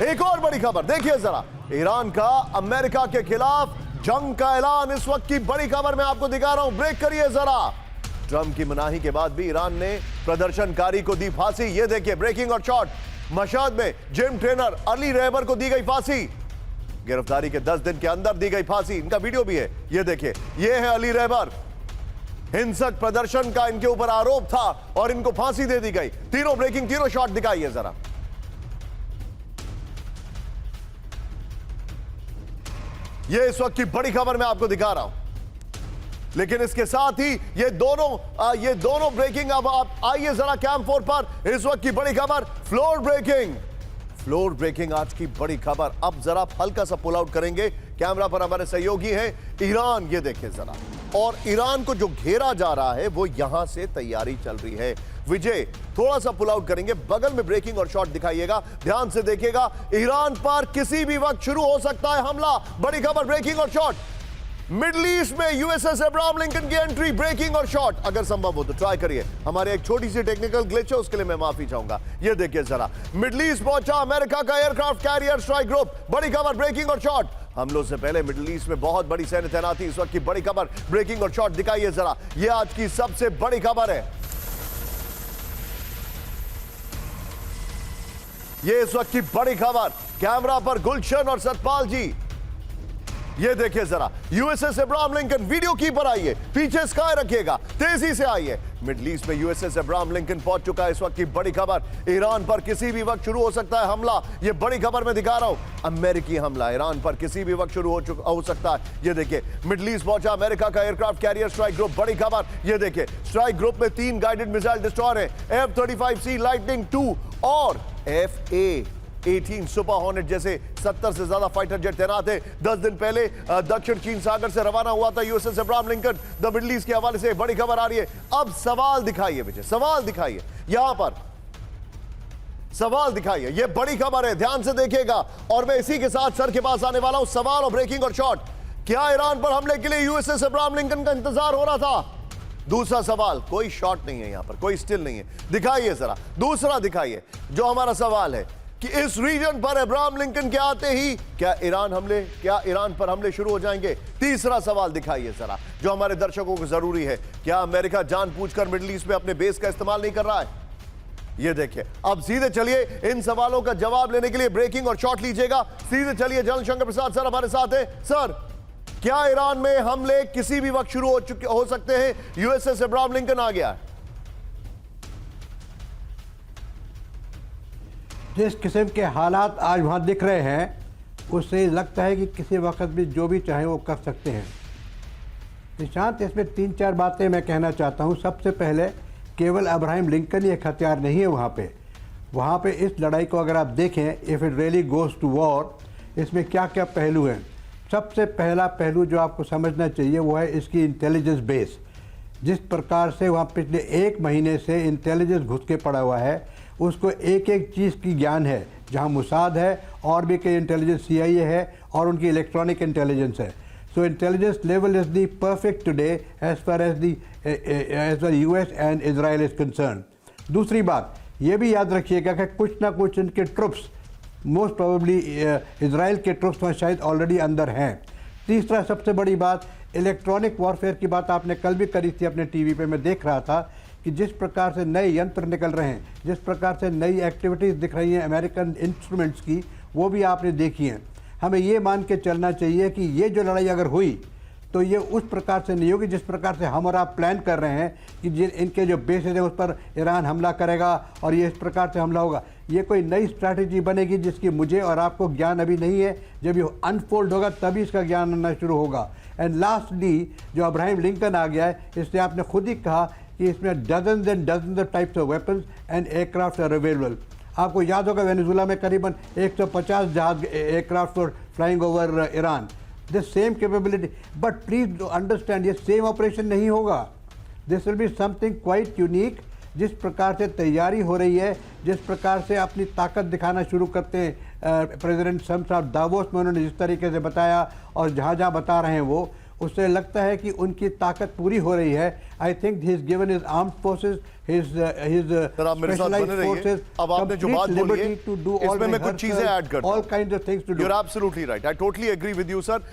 एक और बड़ी खबर देखिए जरा, ईरान का अमेरिका के खिलाफ जंग का ऐलान। इस वक्त की बड़ी खबर मैं आपको दिखा रहा हूं, ब्रेक करिए जरा। ट्रंप की मनाही के बाद भी ईरान ने प्रदर्शनकारी को दी फांसी। ये देखिए ब्रेकिंग और शॉट। मशहद में जिम ट्रेनर अली रहबर को दी गई फांसी। गिरफ्तारी के 10 दिन के अंदर दी गई फांसी। इनका वीडियो भी है, ये देखिए, ये है अली रहबर। हिंसक प्रदर्शन का इनके ऊपर आरोप था और इनको फांसी दे दी गई। तीनों ब्रेकिंग, तीनों शॉट दिखाइए जरा। ये इस वक्त की बड़ी खबर मैं आपको दिखा रहा हूं, लेकिन इसके साथ ही ये दोनों ब्रेकिंग। अब आप आइए जरा कैम 4 पर। इस वक्त की बड़ी खबर फ्लोर ब्रेकिंग आज की बड़ी खबर। अब जरा हल्का सा पुल आउट करेंगे। कैमरा पर हमारे सहयोगी हैं ईरान, ये देखिए जरा। और ईरान को जो घेरा जा रहा है वो यहां से तैयारी चल रही है। विजय थोड़ा सा पुल आउट करेंगे, बगल में ब्रेकिंग और शॉट दिखाइएगा, ध्यान से देखिएगा। ईरान पर किसी भी वक्त शुरू हो सकता है हमला। बड़ी खबर, ब्रेकिंग और शॉट। मिडिल ईस्ट में यूएसएस अब्राहम लिंकन की एंट्री, ब्रेकिंग और शॉट। अगर संभव हो तो ट्राई करिए। हमारे एक छोटी सी टेक्निकल ग्लिच है, उसके लिए मैं माफी चाहूंगा। ये देखिए जरा, मिडिल ईस्ट पहुंचा अमेरिका का एयरक्राफ्ट कैरियर स्ट्राइक ग्रुप। बड़ी खबर, ब्रेकिंग और शॉट। हमलों से पहले मिडिल ईस्ट में बहुत बड़ी सैन्य तैनाती। इस वक्त की बड़ी खबर, ब्रेकिंग और शॉट दिखाइए जरा। यह आज की सबसे बड़ी खबर है। यह इस वक्त की बड़ी खबर। कैमरा पर गुलशन और सतपाल जी, ये देखिए जरा। यूएसएस अब्राहम लिंकन, वीडियो की पर आइए, पीछे स्काई रखिएगा, तेजी से आइए। मिडिल ईस्ट में यूएसएस अब्राहम लिंकन पहुंच चुका है। इस वक्त की बड़ी खबर, ईरान पर किसी भी वक्त शुरू हो सकता है हमला। ये बड़ी खबर मैं दिखा रहा हूं, अमेरिकी हमला ईरान पर किसी भी वक्त शुरू हो सकता है। ये देखिए, मिडिल ईस्ट पहुंचा अमेरिका का एयरक्राफ्ट कैरियर स्ट्राइक ग्रुप। बड़ी खबर, ये देखिए, स्ट्राइक ग्रुप में 3 गाइडेड मिसाइल डिस्ट्रॉयर है, F-35C लाइटनिंग 2 और F/A-18 सुपर हॉर्नेट जैसे 70 से ज्यादा फाइटर जेट तैनात है। 10 दिन पहले दक्षिण चीन सागर से रवाना हुआ था USS Abraham Lincoln. The middle east के हवाले से बड़ी खबर आ रही है। अब सवाल दिखाइए विजय, सवाल दिखाइए, यहां पर सवाल दिखाइए। यह बड़ी खबर है, ध्यान से देखिएगा। और मैं इसी के साथ सर के पास आने वाला हूं। सवाल और ब्रेकिंग और शॉट। क्या ईरान पर हमले के लिए यूएसएस अब्राहम लिंकन का इंतजार हो रहा था? दूसरा सवाल, कोई शॉट नहीं है यहां पर, कोई स्टिल नहीं है। दिखाइए जरा, दूसरा दिखाइए। जो हमारा सवाल है कि इस रीजन पर अब्राहम लिंकन के आते ही क्या ईरान पर हमले शुरू हो जाएंगे? तीसरा सवाल दिखाइए जरा, जो हमारे दर्शकों को जरूरी है। क्या अमेरिका जानबूझकर मिडिल ईस्ट में अपने बेस का इस्तेमाल नहीं कर रहा है? ये देखिए। अब सीधे चलिए इन सवालों का जवाब लेने के लिए ब्रेकिंग और शॉट लीजिएगा। सीधे चलिए, जनरल शंकर प्रसाद सर हमारे साथ है। सर, क्या ईरान में हमले किसी भी वक्त शुरू हो सकते हैं? यूएसएस अब्राहम लिंकन आ गया। जिस किस्म के हालात आज वहाँ दिख रहे हैं, उससे लगता है कि किसी वक्त भी जो भी चाहे वो कर सकते हैं। निशांत, इसमें 3-4 बातें मैं कहना चाहता हूँ। सबसे पहले, केवल अब्राहम लिंकन ही एक हथियार नहीं है वहाँ पे इस लड़ाई को अगर आप देखें, if it really goes to war, इसमें क्या क्या पहलू हैं। सबसे पहला पहलू जो आपको समझना चाहिए वो है इसकी इंटेलिजेंस बेस। जिस प्रकार से वहाँ पिछले 1 महीने से इंटेलिजेंस घुस के पड़ा हुआ है, उसको एक एक चीज़ की ज्ञान है। जहाँ मुसाद है और भी कई इंटेलिजेंस, CIA है और उनकी इलेक्ट्रॉनिक इंटेलिजेंस है। So intelligence level is the perfect today as far as US and Israel is concern. दूसरी बात ये भी याद रखिएगा कि कुछ ना कुछ इनके ट्रुप्स, मोस्ट प्रोबेबली इजराइल के ट्रुप्स वहाँ शायद ऑलरेडी अंदर हैं। तीसरा सबसे बड़ी बात, इलेक्ट्रॉनिक वॉरफेयर की बात आपने कल भी करी थी अपने TV पे। मैं देख रहा था कि जिस प्रकार से नए यंत्र निकल रहे हैं, जिस प्रकार से नई एक्टिविटीज़ दिख रही हैं अमेरिकन इंस्ट्रूमेंट्स की, वो भी आपने देखी हैं। हमें ये मान के चलना चाहिए कि ये जो लड़ाई अगर हुई तो ये उस प्रकार से नहीं होगी जिस प्रकार से हम और आप प्लान कर रहे हैं कि इनके जो बेसेस हैं उस पर ईरान हमला करेगा और ये इस प्रकार से हमला होगा। ये कोई नई स्ट्रैटेजी बनेगी जिसकी मुझे और आपको ज्ञान अभी नहीं है। जब ये अनफोल्ड होगा तभी इसका ज्ञान आना शुरू होगा। एंड लास्टली, जो अब्राहम लिंकन आ गया है, इससे आपने खुद ही कहा कि इसमें dozens and dozens of types of weapons and aircraft are available. आपको याद होगा वेनेजुला में करीबन 150 जहाज aircraft for flying over Iran. This same capability, but please understand, ये सेम ऑपरेशन नहीं होगा। This will be something quite unique. जिस प्रकार से तैयारी हो रही है, जिस प्रकार से अपनी ताकत दिखाना शुरू करते हैं प्रेसिडेंट ट्रंप साहब दावोस में, उन्होंने जिस तरीके से बताया और जहाँ जहाँ बता रहे हैं वो, उससे लगता है कि उनकी ताकत पूरी हो रही है। I think he is given his armed forces, sir, आप मेरे साथ बने रहिए। अब आपने जो बात बोली है, इसमें मैं कुछ चीजें ऐड करता हूं। all kinds of things to do. You're absolutely right. I totally agree with you, sir.